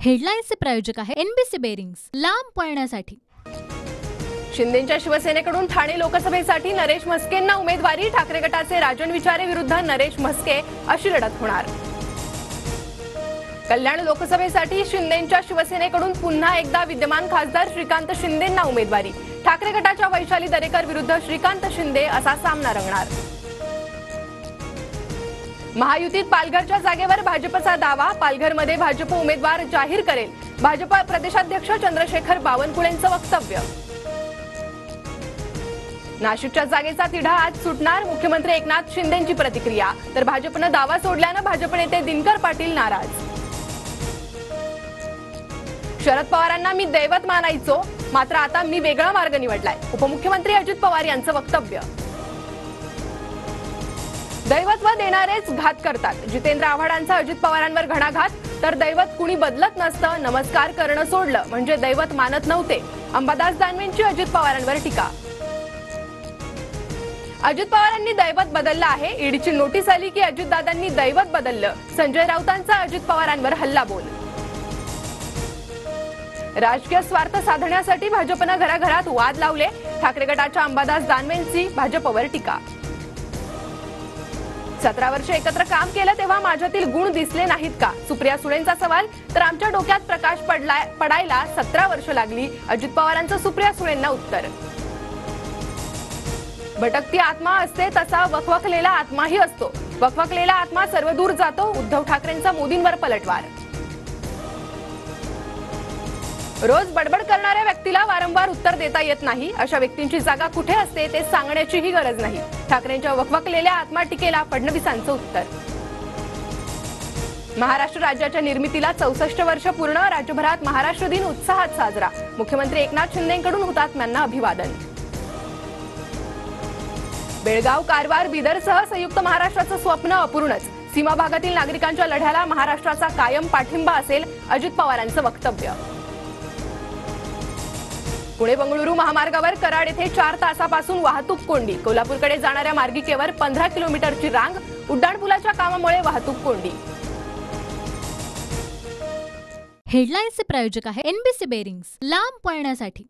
हेडलाईन्सचे प्रायोजक आहे NBC bearings, लांब पळण्यासाठी। शिंदेच्या शिवसेनेकडून ठाणे लोकसभेसाठी नरेश म्हस्केंना उमेदवारी। ठाकरे गटाचे राजन विचारे विरुद्ध नरेश म्हस्के अशी लढत होणार। कल्याण लोकसभेसाठी शिंदेच्या शिवसेनेकडून पुन्हा एकदा विद्यमान खासदार श्रीकांत शिंदेंना उमेदवारी। ठाकरे गटाच्या वैशाली दरेकर विरुद्ध श्रीकांत शिंदे असा सामना रंगणार। महायुतीत पालघरच्या जागेवर भाजपचा दावा। पालघरमध्ये भाजप उमेदवार जाहीर करेल। भाजप प्रदेशाध्यक्ष चंद्रशेखर बावनकुळेंचं वक्तव्य। नाशिकच्या जागेचा तिढा आज सुटणार। मुख्यमंत्री एकनाथ शिंदेंची प्रतिक्रिया। तर भाजपनं दावा सोडल्यानं भाजप नेते दिनकर पाटील नाराज। शरद पवारांना मी दैवत मानायचो, मात्र आता मी वेगळा मार्ग निवडलाय। उपमुख्यमंत्री अजित पवार यांचं वक्तव्य। दैवत्व देणारेच घात करतात। जितेंद्र आव्हाडांचा अजित पवारांवर घणाघात। तर दैवत कुणी बदलत नसतं, नमस्कार करणं सोडलं म्हणजे दैवत मानत नव्हते। अंबादास दानवेंची अजित पवारांवर टीका। अजित पवारांनी दैवत बदललं आहे। ईडीची नोटीस आली की अजितदादांनी दैवत बदललं। संजय राऊतांचा अजित पवारांवर हल्लाबोल। राजकीय स्वार्थ साधण्यासाठी भाजपनं घराघरात वाद लावले। ठाकरे गटाच्या अंबादास दानवेंची भाजपवर टीका। 17 वर्ष एकत्र काम केलं तेव्हा माझ्यातील गुण दिसले नाहीत का? सुप्रिया सुळेंचा सवाल। तर आमच्या डोक्यात प्रकाश पडायला 17 वर्ष लागली। अजित पवारांचं सुप्रिया सुळेंना उत्तर। भटकती आत्मा असते तसा वखवकलेला आत्माही असतो। वखवकलेला आत्मा सर्व दूर जातो। उद्धव ठाकरेंचा मोदींवर पलटवार। रोज बडबड करणाऱ्या व्यक्तीला वारंवार उत्तर देता येत नाही। अशा व्यक्तींची जागा कुठे असते ते सांगण्याचीही गरज नाही। ठाकरेंच्या वखवकलेल्या आत्मा टीकेला फडणवीसांचं उत्तर। महाराष्ट्र राज्याच्या निर्मितीला 64 वर्ष पूर्ण। राज्यभरात महाराष्ट्र दिन उत्साहात साजरा। मुख्यमंत्री एकनाथ शिंदेंकडून हुतात्म्यांना अभिवादन। बेळगाव, कारवार, बिदरसह संयुक्त महाराष्ट्राचं स्वप्न अपूर्णच। सीमा भागातील नागरिकांच्या लढ्याला महाराष्ट्राचा कायम पाठिंबा असेल, अजित पवारांचं वक्तव्य। पुणे बंगळुरू महामार्गावर कराड येथे 4 तासापासून वाहतूक कोंडी। कोल्हापूरकडे जाणाऱ्या मार्गिकेवर 15 किलोमीटरची रांग। उड्डाणपुलाच्या कामामुळे वाहतूक कोंडी। हेडलाईन्सचे प्रायोजक आहे एनबीसी बेरिंग्स, लांब पळण्यासाठी।